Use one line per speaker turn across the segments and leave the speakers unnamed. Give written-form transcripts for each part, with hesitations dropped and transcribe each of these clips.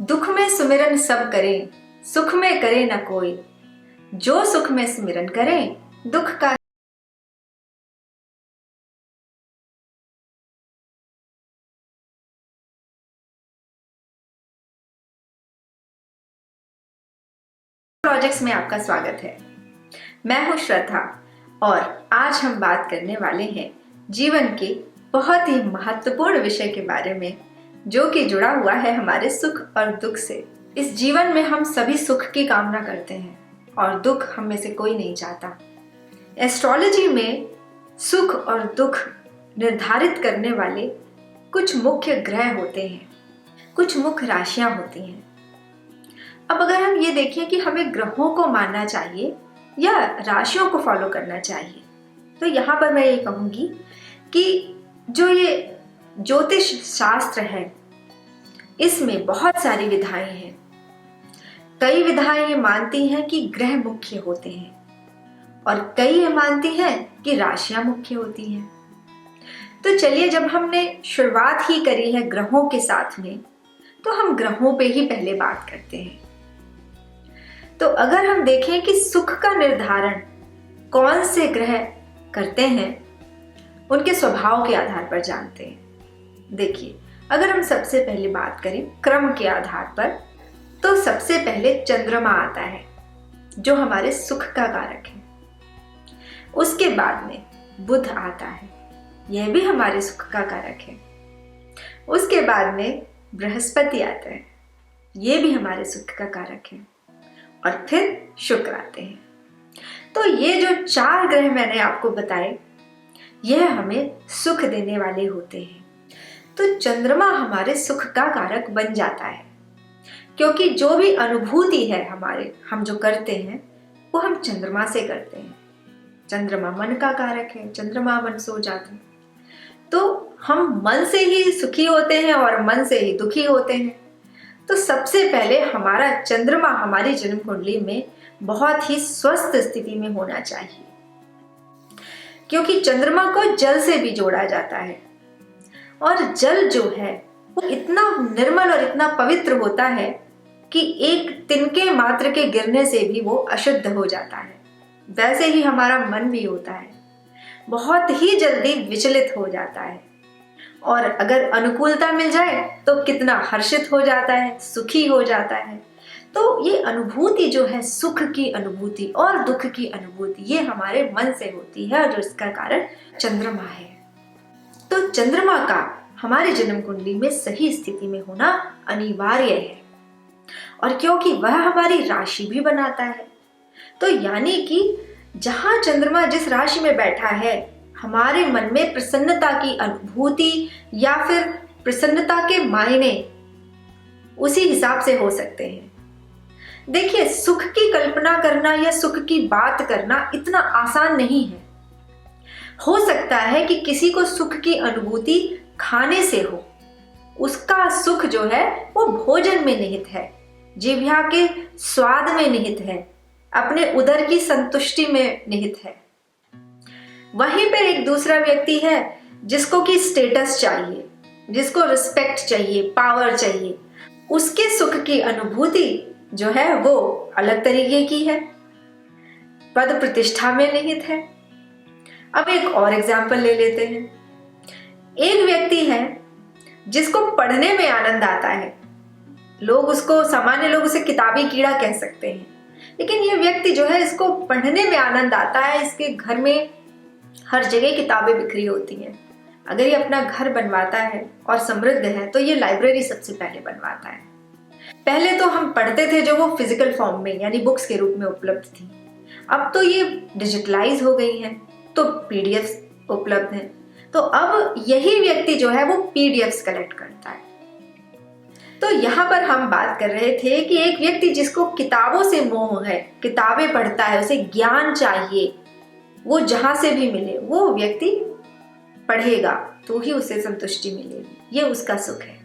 दुख में सुमिरन सब करें, सुख में करे न कोई। जो सुख में सुमिरन करे, दुख का प्रोजेक्ट्स में आपका स्वागत है। मैं हूं श्रद्धा और आज हम बात करने वाले हैं जीवन के बहुत ही महत्वपूर्ण विषय के बारे में, जो कि जुड़ा हुआ है हमारे सुख और दुख से। इस जीवन में हम सभी सुख की कामना करते हैं और दुख हम में से कोई नहीं चाहता। एस्ट्रोलॉजी में सुख और दुख निर्धारित करने वाले कुछ मुख्य ग्रह होते हैं, कुछ मुख्य राशियां होती हैं। अब अगर हम ये देखें कि हमें ग्रहों को मानना चाहिए या राशियों को फॉलो करना चाहिए, तो यहाँ पर मैं ये कहूँगी कि जो ये ज्योतिष शास्त्र है, इसमें बहुत सारी विधाएं हैं। कई विधाएं ये मानती हैं कि ग्रह मुख्य होते हैं और कई ये मानती हैं कि राशियां मुख्य होती हैं। तो चलिए, जब हमने शुरुआत ही करी है ग्रहों के साथ में, तो हम ग्रहों पे ही पहले बात करते हैं। तो अगर हम देखें कि सुख का निर्धारण कौन से ग्रह करते हैं, उनके स्वभाव के आधार पर जानते हैं। देखिए, अगर हम सबसे पहले बात करें क्रम के आधार पर, तो सबसे पहले चंद्रमा आता है, जो हमारे सुख का कारक है। उसके बाद में बुध आता है, यह भी हमारे सुख का कारक है। उसके बाद में बृहस्पति आता है, यह भी हमारे सुख का कारक है। और फिर शुक्र आते हैं। तो ये जो 4 ग्रह मैंने आपको बताए, यह हमें सुख देने वाले होते हैं। तो चंद्रमा हमारे सुख का कारक बन जाता है, क्योंकि जो भी अनुभूति है हम जो करते हैं, वो हम चंद्रमा से करते हैं। चंद्रमा मन का कारक है, चंद्रमा मन सो जाते हैं, तो हम मन से ही सुखी होते हैं और मन से ही दुखी होते हैं। तो सबसे पहले हमारा चंद्रमा हमारी जन्म कुंडली में बहुत ही स्वस्थ स्थिति में होना चाहिए, क्योंकि चंद्रमा को जल से भी जोड़ा जाता है और जल जो है वो इतना निर्मल और इतना पवित्र होता है कि एक तिनके मात्र के गिरने से भी वो अशुद्ध हो जाता है। वैसे ही हमारा मन भी होता है, बहुत ही जल्दी विचलित हो जाता है, और अगर अनुकूलता मिल जाए तो कितना हर्षित हो जाता है, सुखी हो जाता है। तो ये अनुभूति जो है, सुख की अनुभूति और दुख की अनुभूति, ये हमारे मन से होती है, और इसका कारण चंद्रमा है। तो चंद्रमा का हमारे जन्म कुंडली में सही स्थिति में होना अनिवार्य है, और क्योंकि वह हमारी राशि भी बनाता है, तो यानी कि जहां चंद्रमा जिस राशि में बैठा है, हमारे मन में प्रसन्नता की अनुभूति या फिर प्रसन्नता के मायने उसी हिसाब से हो सकते हैं। देखिए, सुख की कल्पना करना या सुख की बात करना इतना आसान नहीं है। हो सकता है कि किसी को सुख की अनुभूति खाने से हो, उसका सुख जो है वो भोजन में निहित है, जिह्वा के स्वाद में निहित है, अपने उदर की संतुष्टि में निहित है। वहीं पर एक दूसरा व्यक्ति है जिसको कि स्टेटस चाहिए, जिसको रिस्पेक्ट चाहिए, पावर चाहिए, उसके सुख की अनुभूति जो है वो अलग तरीके की है, पद प्रतिष्ठा में निहित है। अब एक और एग्जाम्पल ले लेते हैं। एक व्यक्ति है जिसको पढ़ने में आनंद आता है, सामान्य लोग उसे किताबी कीड़ा कह सकते हैं, लेकिन ये व्यक्ति जो है, इसको पढ़ने में आनंद आता है। इसके घर में हर जगह किताबें बिखरी होती हैं। अगर ये अपना घर बनवाता है और समृद्ध है, तो ये लाइब्रेरी सबसे पहले बनवाता है। पहले तो हम पढ़ते थे जो वो फिजिकल फॉर्म में, यानी बुक्स के रूप में उपलब्ध थी। अब तो ये डिजिटलाइज हो गई हैं, तो पीडीएफ उपलब्ध हैं। तो अब यही व्यक्ति जो है वो पीडीएफ कलेक्ट करता है। तो यहाँ पर हम बात कर रहे थे कि एक व्यक्ति जिसको किताबों से मोह है, किताबें पढ़ता है, उसे ज्ञान चाहिए, वो जहां से भी मिले वो व्यक्ति पढ़ेगा तो ही उसे संतुष्टि मिलेगी, ये उसका सुख है।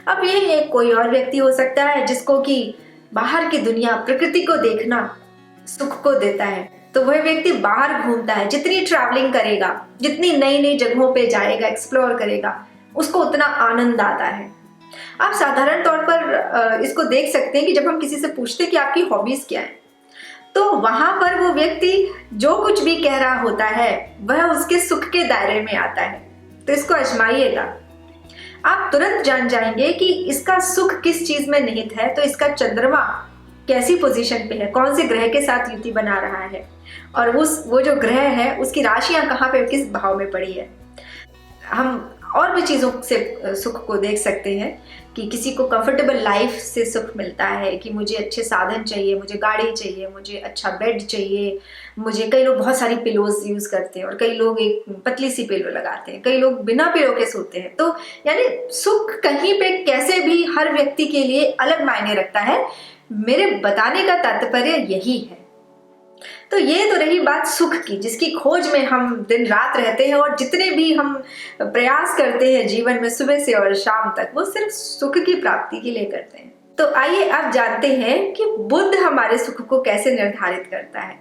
अब ये एक कोई और व्यक्ति हो सकता है जिसको कि बाहर की दुनिया, प्रकृति को देखना सुख को देता है, तो वह व्यक्ति बाहर घूमता है। जितनी ट्रैवलिंग करेगा, जितनी नई नई जगहों पे जाएगा, एक्सप्लोर करेगा, उसको उतना आनंद आता है। आप साधारण तौर पर इसको देख सकते हैं कि जब हम किसी से पूछते हैं कि आपकी हॉबीज क्या है, तो वहां पर वो व्यक्ति जो कुछ भी कह रहा होता है वह उसके सुख के दायरे में आता है। तो इसको आजमाइएगा, आप तुरंत जान जाएंगे कि इसका सुख किस चीज में निहित है। तो इसका चंद्रमा कैसी पोजीशन पे है, कौन से ग्रह के साथ युति बना रहा है, और वो जो ग्रह है उसकी राशियां कहाँ पे किस भाव में पड़ी है। हम और भी चीज़ों से सुख को देख सकते हैं कि किसी को कंफर्टेबल लाइफ से सुख मिलता है कि मुझे अच्छे साधन चाहिए, मुझे गाड़ी चाहिए, मुझे अच्छा बेड चाहिए, मुझे, कई लोग बहुत सारी पिलोज यूज करते हैं और कई लोग एक पतली सी पिलो लगाते हैं, कई लोग बिना पिलो के सोते हैं। तो यानी सुख कहीं पे कैसे भी हर व्यक्ति के लिए अलग मायने रखता है। मेरे बताने का तात्पर्य यही है। तो ये तो रही बात सुख की, जिसकी खोज में हम दिन रात रहते हैं और जितने भी हम प्रयास करते हैं जीवन में सुबह से और शाम तक, वो सिर्फ सुख की प्राप्ति के लिए करते हैं। तो आइए अब जानते हैं कि बुद्ध हमारे सुख को कैसे निर्धारित करता है।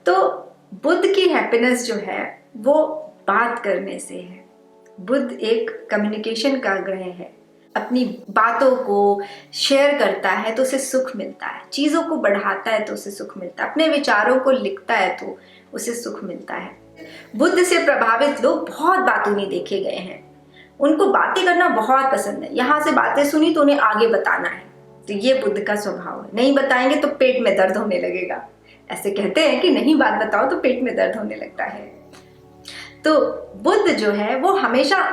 तो बुद्ध की हैप्पीनेस जो है वो बात करने से है। बुद्ध एक कम्युनिकेशन का ग्रह है, अपनी बातों को शेयर करता है तो उसे सुख मिलता है, चीज़ों को बढ़ाता है तो उसे सुख मिलता है, अपने विचारों को लिखता है तो उसे सुख मिलता है। बुद्ध से प्रभावित लोग बहुत बातूनी देखे गए हैं, उनको बातें करना बहुत पसंद है। यहाँ से बातें सुनी तो उन्हें आगे बताना है, तो ये बुद्ध का स्वभाव है। नहीं बताएंगे तो पेट में दर्द होने लगेगा। ऐसे कहते हैं कि नहीं बात बताओ तो पेट में दर्द होने लगता है। तो बुद्ध जो है वो हमेशा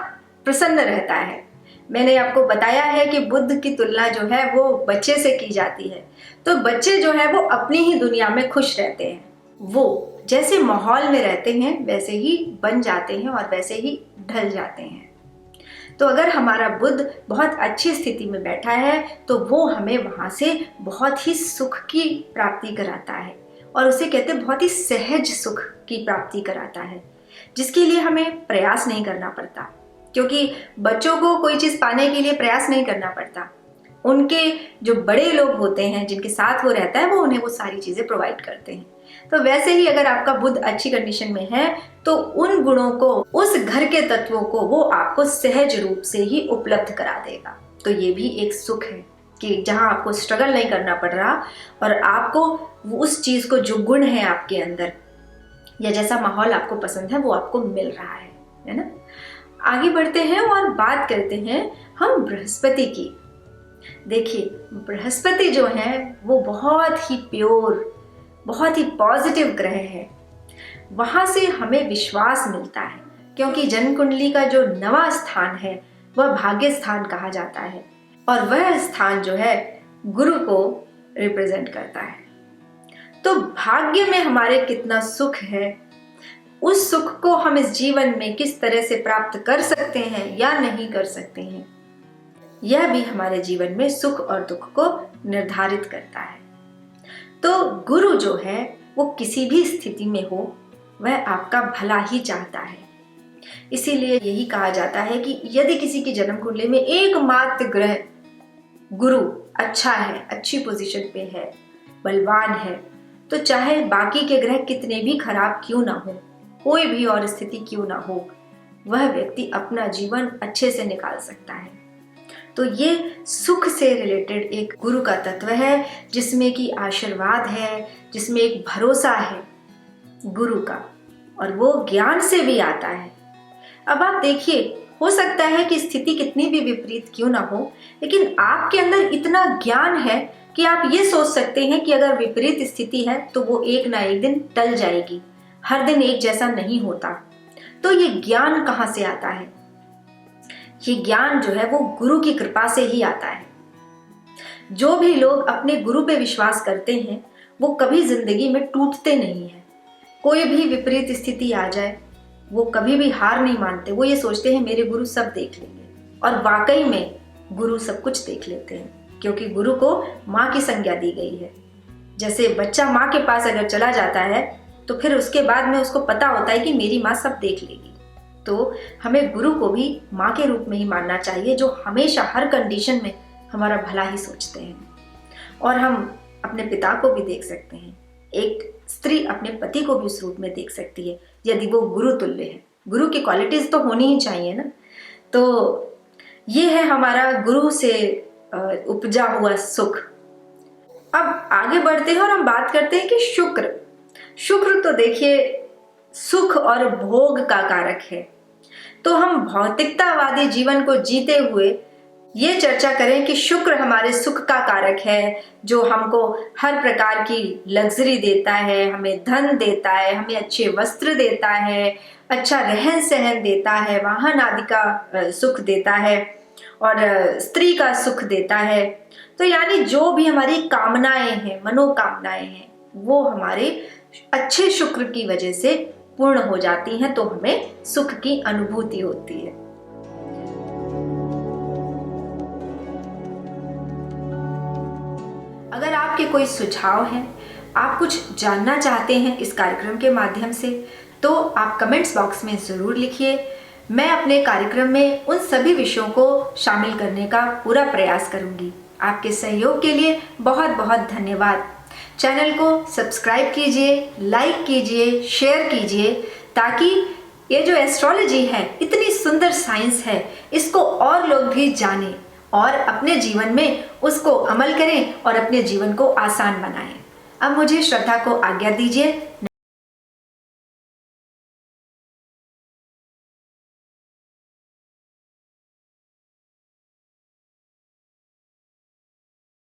प्रसन्न रहता है। मैंने आपको बताया है कि बुद्ध की तुलना जो है वो बच्चे से की जाती है। तो बच्चे जो है वो अपनी ही दुनिया में खुश रहते हैं, वो जैसे माहौल में रहते हैं वैसे ही बन जाते हैं और वैसे ही ढल जाते हैं। तो अगर हमारा बुद्ध बहुत अच्छी स्थिति में बैठा है तो वो हमें वहाँ से बहुत ही सुख की प्राप्ति कराता है, और उसे कहते हैं बहुत ही सहज सुख की प्राप्ति कराता है, जिसके लिए हमें प्रयास नहीं करना पड़ता। क्योंकि बच्चों को कोई चीज़ पाने के लिए प्रयास नहीं करना पड़ता, उनके जो बड़े लोग होते हैं जिनके साथ वो रहता है वो उन्हें वो सारी चीज़ें प्रोवाइड करते हैं। तो वैसे ही अगर आपका बुद्ध अच्छी कंडीशन में है तो उन गुणों को, उस घर के तत्वों को वो आपको सहज रूप से ही उपलब्ध करा देगा। तो ये भी एक सुख है कि जहाँ आपको स्ट्रगल नहीं करना पड़ रहा और आपको उस चीज़ को, जो गुण है आपके अंदर या जैसा माहौल आपको पसंद है वो आपको मिल रहा है ना। आगे बढ़ते हैं और बात करते हैं हम बृहस्पति की। देखिए, बृहस्पति जो है वो बहुत ही प्योर, बहुत ही पॉजिटिव ग्रह है। वहाँ से हमें विश्वास मिलता है, क्योंकि जन्म कुंडली का जो नवा स्थान है वह भाग्य स्थान कहा जाता है, और वह स्थान जो है गुरु को रिप्रेजेंट करता है। तो भाग्य में हमारे कितना सुख है, उस सुख को हम इस जीवन में किस तरह से प्राप्त कर सकते हैं या नहीं कर सकते हैं, यह भी हमारे जीवन में सुख और दुख को निर्धारित करता है। तो गुरु जो है वो किसी भी स्थिति में हो वह आपका भला ही चाहता है। इसीलिए यही कहा जाता है कि यदि किसी की जन्म कुंडली में एकमात्र ग्रह गुरु अच्छा है, अच्छी पोजीशन पे है, बलवान है, तो चाहे बाकी के ग्रह कितने भी खराब क्यों ना हो, कोई भी और स्थिति क्यों ना हो, वह व्यक्ति अपना जीवन अच्छे से निकाल सकता है। तो ये सुख से रिलेटेड एक गुरु का तत्व है, जिसमें कि आशीर्वाद है, जिसमें एक भरोसा है गुरु का, और वो ज्ञान से भी आता है। अब आप देखिए, हो सकता है कि स्थिति कितनी भी विपरीत क्यों ना हो, लेकिन आपके अंदर इतना ज्ञान है कि आप ये सोच सकते हैं कि अगर विपरीत स्थिति है तो वो एक ना एक दिन टल जाएगी, हर दिन एक जैसा नहीं होता। तो ये ज्ञान कहाँ से आता है? ये ज्ञान जो है वो गुरु की कृपा से ही आता है। जो भी लोग अपने गुरु पे विश्वास करते हैं वो कभी जिंदगी में टूटते नहीं हैं। कोई भी विपरीत स्थिति आ जाए वो कभी भी हार नहीं मानते। वो ये सोचते हैं मेरे गुरु सब देख लेंगे, और वाकई में गुरु सब कुछ देख लेते हैं, क्योंकि गुरु को माँ की संज्ञा दी गई है। जैसे बच्चा माँ के पास अगर चला जाता है तो फिर उसके बाद में उसको पता होता है कि मेरी माँ सब देख लेगी। तो हमें गुरु को भी माँ के रूप में ही मानना चाहिए, जो हमेशा हर कंडीशन में हमारा भला ही सोचते हैं। और हम अपने पिता को भी देख सकते हैं, एक स्त्री अपने पति को भी उस रूप में देख सकती है यदि वो गुरु तुल्य है। गुरु की क्वालिटीज तो होनी ही चाहिए ना। तो ये है हमारा गुरु से उपजा हुआ सुख। अब आगे बढ़ते हैं और हम बात करते हैं कि शुक्र। शुक्र तो देखिए सुख और भोग का कारक है। तो हम भौतिकतावादी जीवन को जीते हुए ये चर्चा करें कि शुक्र हमारे सुख का कारक है, जो हमको हर प्रकार की लग्जरी देता है, हमें धन देता है, हमें अच्छे वस्त्र देता है, अच्छा रहन सहन देता है, वाहन आदि का सुख देता है और स्त्री का सुख देता है। तो यानी जो भी हमारी कामनाएं हैं, मनोकामनाएं हैं, वो हमारे अच्छे शुक्र की वजह से पूर्ण हो जाती हैं, तो हमें सुख की अनुभूति होती है। अगर आपके कोई सुझाव हैं, आप कुछ जानना चाहते हैं इस कार्यक्रम के माध्यम से, तो आप कमेंट्स बॉक्स में ज़रूर लिखिए। मैं अपने कार्यक्रम में उन सभी विषयों को शामिल करने का पूरा प्रयास करूंगी। आपके सहयोग के लिए बहुत बहुत धन्यवाद। चैनल को सब्सक्राइब कीजिए, लाइक कीजिए, शेयर कीजिए, ताकि ये जो एस्ट्रोलॉजी है, इतनी सुंदर साइंस है, इसको और लोग भी जानें और अपने जीवन में उसको अमल करें और अपने जीवन को आसान बनाएं। अब मुझे श्रद्धा को आज्ञा दीजिए।